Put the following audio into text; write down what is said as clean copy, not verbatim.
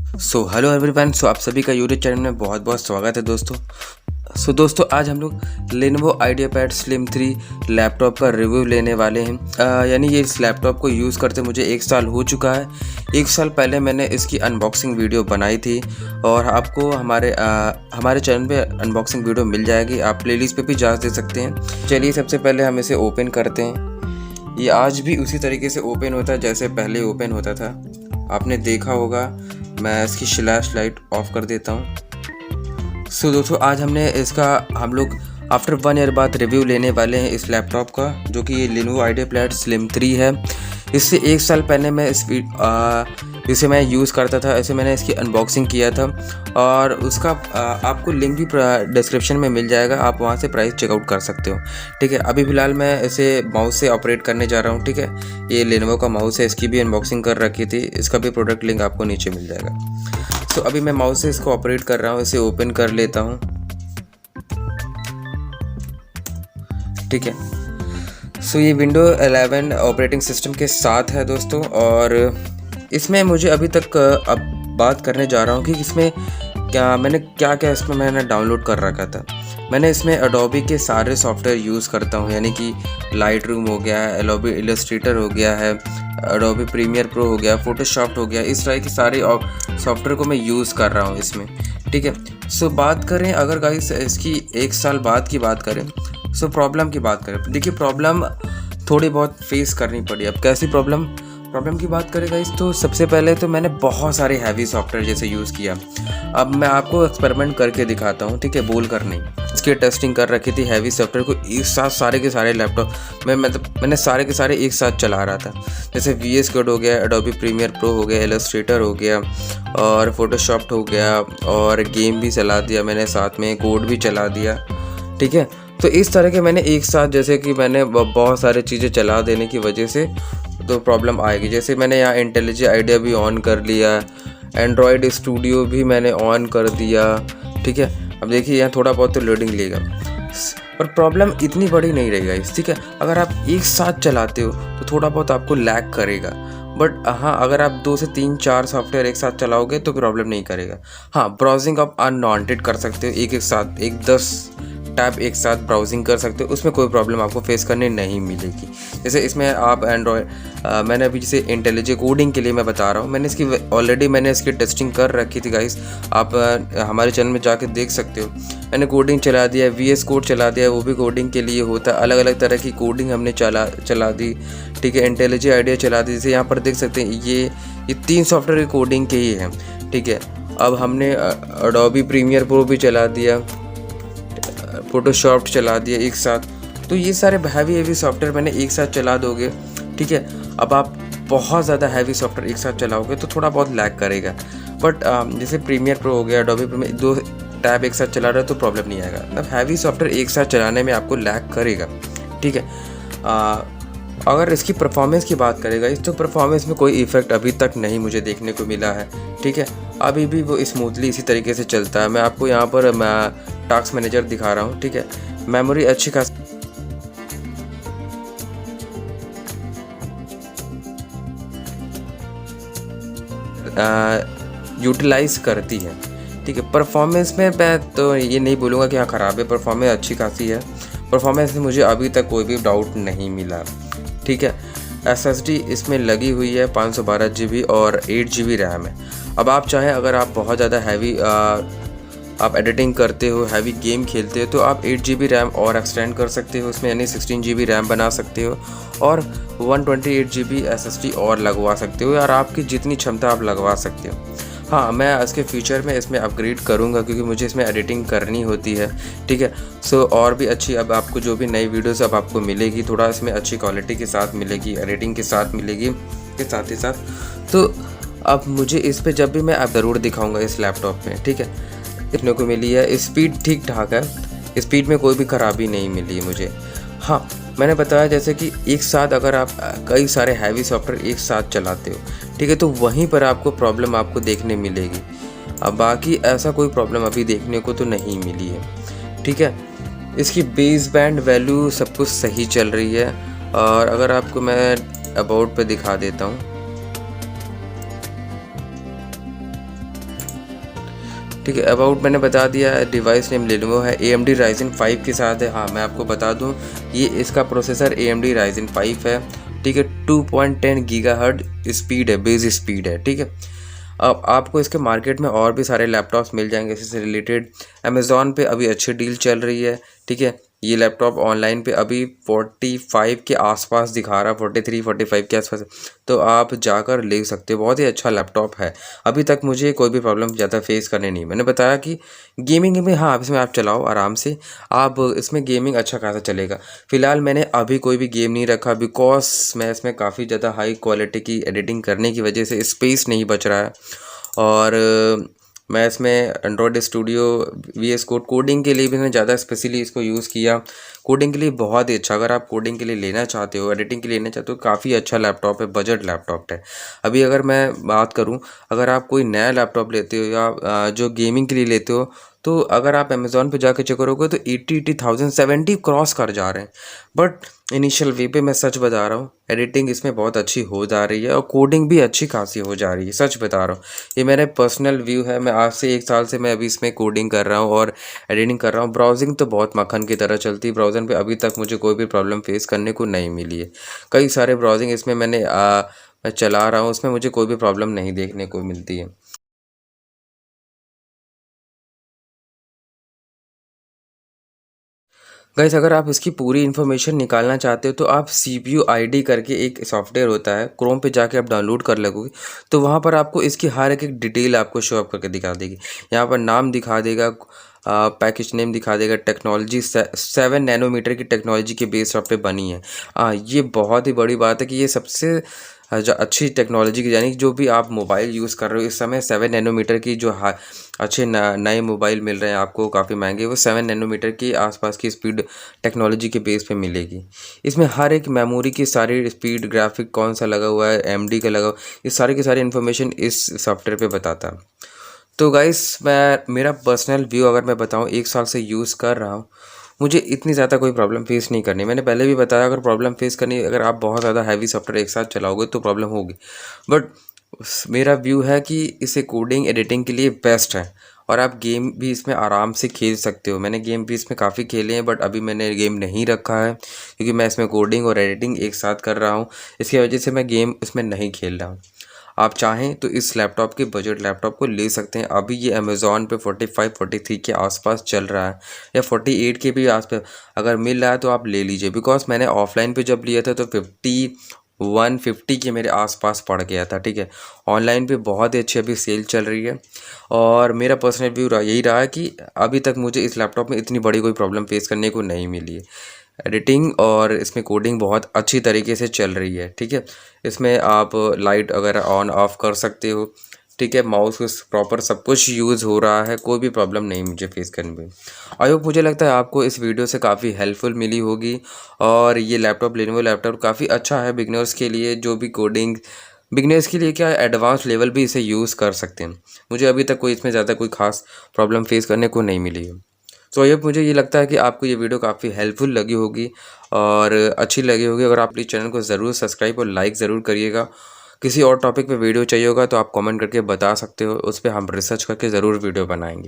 Hello everyone. आप सभी का यूट्यूब चैनल में बहुत बहुत स्वागत है दोस्तों। दोस्तों आज हम लोग Lenovo IdeaPad Slim 3 लैपटॉप का रिव्यू लेने वाले हैं। यानी ये इस लैपटॉप को यूज़ करते मुझे 1 साल हो चुका है। 1 साल पहले मैंने इसकी अनबॉक्सिंग वीडियो बनाई थी और आपको हमारे चैनल पे अनबॉक्सिंग वीडियो मिल जाएगी। आप प्लेलिस्ट पे भी जा दे सकते हैं। चलिए सबसे पहले हम इसे ओपन करते हैं। ये आज भी उसी तरीके से ओपन होता है जैसे पहले ओपन होता था, आपने देखा होगा। मैं इसकी फ्लैश लाइट ऑफ कर देता हूँ। दोस्तों आज हम लोग आफ्टर 1 ईयर बाद रिव्यू लेने वाले हैं इस लैपटॉप का, जो कि ये Lenovo IdeaPad Slim 3 है। इससे 1 साल पहले मैं इसे मैं यूज़ करता था। ऐसे मैंने इसकी अनबॉक्सिंग किया था और उसका आपको लिंक भी डिस्क्रिप्शन में मिल जाएगा। आप वहाँ से प्राइस चेकआउट कर सकते हो। ठीक है, अभी फ़िलहाल मैं इसे माउस से ऑपरेट करने जा रहा हूँ। ठीक है, ये Lenovo का माउस है, इसकी भी अनबॉक्सिंग कर रखी थी। इसका भी प्रोडक्ट लिंक आपको नीचे मिल जाएगा। अभी मैं माउस से इसको ऑपरेट कर रहा हूँ। इसे ओपन कर लेता हूँ। ठीक है, ये विंडो 11 ऑपरेटिंग सिस्टम के साथ है दोस्तों। और इसमें मुझे अभी तक अब बात करने जा रहा हूँ कि इसमें क्या इसमें मैंने डाउनलोड कर रखा था। मैंने इसमें एडोबी के सारे सॉफ्टवेयर यूज़ करता हूँ, यानी कि लाइट रूम हो गया है, एडोबी इलस्ट्रेटर हो गया है, एडोबी प्रीमियर प्रो हो गया, फोटोशॉप हो गया। इस तरह की सारे सॉफ्टवेयर को मैं यूज़ कर रहा हूँ इसमें। ठीक है, बात करें अगर गाइस इसकी 1 साल बाद की बात करें, प्रॉब्लम की बात करें, देखिए प्रॉब्लम थोड़ी बहुत फेस करनी पड़ी। अब कैसी प्रॉब्लम की बात करें गाइस, तो सबसे पहले तो मैंने बहुत सारे हैवी सॉफ्टवेयर जैसे यूज़ किया। अब मैं आपको एक्सपेरिमेंट करके दिखाता हूँ। ठीक है, बोल कर नहीं। इसकी टेस्टिंग कर रखी थी हैवी सॉफ्टवेयर को एक साथ सारे के सारे लैपटॉप में, मतलब मैंने सारे के सारे एक साथ चला रहा था। जैसे VS कोड हो गया, एडोबी प्रीमियर प्रो हो गया, इलस्ट्रेटर हो गया और फोटोशॉप हो गया, और गेम भी चला दिया मैंने, साथ में कोड भी चला दिया। ठीक है, तो इस तरह के मैंने एक साथ, जैसे कि मैंने बहुत सारी चीज़ें चला देने की वजह से तो प्रॉब्लम आएगी। जैसे मैंने यहाँ इंटेलिजेंट आइडिया भी ऑन कर लिया, एंड्रॉयड स्टूडियो भी मैंने ऑन कर दिया। ठीक है, अब देखिए यहाँ थोड़ा बहुत तो लोडिंग लेगा, पर प्रॉब्लम इतनी बड़ी नहीं रहेगा इस। ठीक है, अगर आप एक साथ चलाते हो तो थोड़ा बहुत आपको लैग करेगा, बट हाँ अगर आप 2 से 3 4 सॉफ्टवेयर एक साथ चलाओगे तो प्रॉब्लम नहीं करेगा। हाँ, ब्राउजिंग आप अनवांटेड कर सकते हो, एक साथ 10 टैब एक साथ ब्राउजिंग कर सकते हो, उसमें कोई प्रॉब्लम आपको फेस करने नहीं मिलेगी। जैसे इसमें आप मैंने अभी जैसे इंटेलिजेंट कोडिंग के लिए मैं बता रहा हूँ, मैंने इसकी टेस्टिंग कर रखी थी गाइस। आप हमारे चैनल में जाके देख सकते हो। मैंने कोडिंग चला दिया, VS कोड चला दिया, वो भी कोडिंग के लिए होता है। अलग अलग तरह की कोडिंग हमने चला दी। ठीक है, इंटेलिजेंट आइडिया चला दी। जैसे यहाँ पर देख सकते हैं ये 3 सॉफ्टवेयर की कोडिंग के ही हैं। ठीक है, अब हमने एडोबी प्रीमियर प्रो भी चला दिया, फोटोशॉप चला दिया एक साथ। तो ये सारे हैवी सॉफ्टवेयर मैंने एक साथ चला दोगे। ठीक है, अब आप बहुत ज़्यादा हैवी सॉफ्टवेयर एक साथ चलाओगे तो थोड़ा बहुत लैग करेगा, बट जैसे प्रीमियर प्रो हो गया, एडोबी प्रीमियर, 2 टैब एक साथ चला रहे हो तो प्रॉब्लम नहीं आएगा। मतलब हैवी सॉफ्टवेयर एक साथ चलाने में आपको लैग करेगा। ठीक है, अगर इसकी परफॉर्मेंस की बात करेगा तो परफॉर्मेंस में कोई इफ़ेक्ट अभी तक नहीं मुझे देखने को मिला है। ठीक है, अभी भी वो स्मूथली इसी तरीके से चलता है। मैं आपको यहाँ पर टास्क मैनेजर दिखा रहा हूँ। ठीक है, मेमोरी अच्छी खास यूटिलाइज करती है। ठीक है, परफॉर्मेंस में मैं तो ये नहीं बोलूँगा कि हाँ ख़राब है, परफॉर्मेंस अच्छी खासी है। परफॉर्मेंस में मुझे अभी तक कोई भी डाउट नहीं मिला। ठीक है, SSD इसमें लगी हुई है 512 GB और 8 GB रैम है। अब आप चाहें, अगर आप बहुत ज़्यादा हैवी आप एडिटिंग करते हो, हैवी गेम खेलते हो, तो आप 8 GB रैम और एक्सटेंड कर सकते हो उसमें, यानी 16 GB रैम बना सकते हो और 128 GB SSD और लगवा सकते हो, यार आपकी जितनी क्षमता आप लगवा सकते हो। हाँ, मैं इसके फ्यूचर में इसमें अपग्रेड करूँगा क्योंकि मुझे इसमें एडिटिंग करनी होती है। ठीक है, और भी अच्छी अब आपको जो भी नई वीडियोस अब आपको मिलेगी, थोड़ा इसमें अच्छी क्वालिटी के साथ मिलेगी, एडिटिंग के साथ मिलेगी के साथ ही साथ। तो अब मुझे इस पे जब भी मैं आप ज़रूर दिखाऊँगा इस लैपटॉप में। ठीक है, देखने को मिली है स्पीड ठीक ठाक है, स्पीड में कोई भी ख़राबी नहीं मिली है मुझे। हाँ, मैंने बताया जैसे कि एक साथ अगर आप कई सारे हैवी सॉफ्टवेयर एक साथ चलाते हो, ठीक है, तो वहीं पर आपको प्रॉब्लम आपको देखने मिलेगी। अब बाकी ऐसा कोई प्रॉब्लम अभी देखने को तो नहीं मिली है। ठीक है, इसकी बेस बैंड वैल्यू सब कुछ सही चल रही है। और अगर आपको मैं अबाउट पे दिखा देता हूँ, ठीक है। अबाउट मैंने बता दिया है, डिवाइस नेम लेनोवो है, AMD Ryzen 5 के साथ है। हाँ, मैं आपको बता दूं, ये इसका प्रोसेसर AMD Ryzen 5 है, ठीक है। 2.10 गीगाहर्ट्ज़ स्पीड है, बेस स्पीड है, ठीक है। अब आपको इसके मार्केट में और भी सारे लैपटॉप्स मिल जाएंगे इससे रिलेटेड। अमेज़ॉन पे अभी अच्छी डील चल रही है, ठीक है। ये लैपटॉप ऑनलाइन पे अभी 45 के आसपास दिखा रहा है, 43-45 के आसपास, तो आप जाकर ले सकते हो। बहुत ही अच्छा लैपटॉप है। अभी तक मुझे कोई भी प्रॉब्लम ज़्यादा फेस करने नहीं। मैंने बताया कि गेमिंग में, हाँ, इसमें आप चलाओ आराम से, आप इसमें गेमिंग अच्छा खासा चलेगा। फ़िलहाल मैंने अभी कोई भी गेम नहीं रखा, बिकॉज मैं इसमें काफ़ी ज़्यादा हाई क्वालिटी की एडिटिंग करने की वजह से स्पेस नहीं बच रहा है। और मैं इसमें Android studio VS code coding के लिए भी मैंने ज़्यादा स्पेशली इसको यूज़ किया। कोडिंग के लिए बहुत ही अच्छा, अगर आप कोडिंग के लिए लेना चाहते हो, एडिटिंग के लिए लेना चाहते हो, काफ़ी अच्छा लैपटॉप है, बजट लैपटॉप है। अभी अगर मैं बात करूं, अगर आप कोई नया लैपटॉप लेते हो या जो गेमिंग के लिए लेते हो, तो अगर आप अमेज़ॉन पे जाकर चेक करोगे तो 80,000 70 क्रॉस कर जा रहे हैं। बट इनिशियल वे पे मैं सच बता रहा हूँ, एडिटिंग इसमें बहुत अच्छी हो जा रही है और कोडिंग भी अच्छी खासी हो जा रही है, सच बता रहा हूँ। ये मेरा पर्सनल व्यू है। मैं आज से 1 साल से मैं अभी इसमें कोडिंग कर रहा हूँ और एडिटिंग कर रहा हूँ। ब्राउजिंग तो बहुत मक्खन की तरह चलती है, ब्राउज़र पे अभी तक मुझे कोई भी प्रॉब्लम फेस करने को नहीं मिली है। कई सारे ब्राउजिंग इसमें मैं चला रहा हूँ, उसमें मुझे कोई भी प्रॉब्लम नहीं देखने को मिलती है। गाइस, अगर आप इसकी पूरी इन्फॉर्मेशन निकालना चाहते हो तो आप CPU ID करके एक सॉफ्टवेयर होता है, क्रोम पे जाके आप डाउनलोड कर लगोगे, तो वहाँ पर आपको इसकी हर एक डिटेल आपको शो अप करके दिखा देगी। यहाँ पर नाम दिखा देगा, पैकेज नेम दिखा देगा, टेक्नोलॉजी 7 नैनोमीटर की टेक्नोलॉजी के बेस पे बनी है। ये बहुत ही बड़ी बात है कि ये सबसे अच्छी टेक्नोलॉजी की, यानी जो भी आप मोबाइल यूज़ कर रहे हो इस समय 7 नैनोमीटर की जो अच्छे नए मोबाइल मिल रहे हैं आपको काफ़ी महंगे, वो 7 नैनोमीटर के आसपास की स्पीड टेक्नोलॉजी के बेस पे मिलेगी। इसमें हर एक मेमोरी की सारी स्पीड, ग्राफिक कौन सा लगा हुआ है, AMD का लगा हुआ, ये सारी की सारी इन्फॉर्मेशन इस सॉफ्टवेयर पे बताता है। तो गाइस, मेरा पर्सनल व्यू अगर मैं बताऊँ, 1 साल से यूज़ कर रहा हूँ, मुझे इतनी ज़्यादा कोई प्रॉब्लम फेस नहीं करनी। मैंने पहले भी बताया, अगर प्रॉब्लम फेस करनी है, अगर आप बहुत ज़्यादा हैवी सॉफ्टवेयर एक साथ चलाओगे तो प्रॉब्लम होगी। बट मेरा व्यू है कि इसे कोडिंग एडिटिंग के लिए बेस्ट है और आप गेम भी इसमें आराम से खेल सकते हो। मैंने गेम भी इसमें काफ़ी खेले हैं, बट अभी मैंने गेम नहीं रखा है क्योंकि मैं इसमें कोडिंग और एडिटिंग एक साथ कर रहा हूँ। इसकी वजह से मैं गेम इसमें नहीं खेल रहा हूँ। आप चाहें तो इस लैपटॉप के बजट लैपटॉप को ले सकते हैं। अभी ये अमेज़ॉन पे 45-43 के आसपास चल रहा है, या 48 के भी आसपास अगर मिल रहा है तो आप ले लीजिए। बिकॉज मैंने ऑफलाइन पे जब लिया था तो 51-50 के मेरे आसपास पड़ गया था, ठीक है। ऑनलाइन पे बहुत ही अच्छी अभी सेल चल रही है और मेरा पर्सनल व्यू यही रहा है कि अभी तक मुझे इस लैपटॉप में इतनी बड़ी कोई प्रॉब्लम फेस करने को नहीं मिली है। एडिटिंग और इसमें कोडिंग बहुत अच्छी तरीके से चल रही है, ठीक है। इसमें आप लाइट वगैरह ऑन ऑफ कर सकते हो, ठीक है। माउस प्रॉपर सब कुछ यूज़ हो रहा है, कोई भी प्रॉब्लम नहीं मुझे फेस करनी पड़ी। आई होप, मुझे लगता है आपको इस वीडियो से काफ़ी हेल्पफुल मिली होगी और ये लैपटॉप, लेनोवो लैपटॉप काफ़ी अच्छा है बिगनर्स के लिए, जो भी कोडिंग बिगनर्स के लिए क्या एडवांस लेवल भी इसे यूज़ कर सकते हैं। मुझे अभी तक कोई इसमें ज़्यादा कोई ख़ास प्रॉब्लम फेस करने को नहीं मिली है। सो ये मुझे ये लगता है कि आपको ये वीडियो काफ़ी हेल्पफुल लगी होगी और अच्छी लगी होगी। अगर आप इस चैनल को ज़रूर सब्सक्राइब और लाइक ज़रूर करिएगा। किसी और टॉपिक पे वीडियो चाहिए होगा तो आप कमेंट करके बता सकते हो, उस पर हम रिसर्च करके ज़रूर वीडियो बनाएंगे।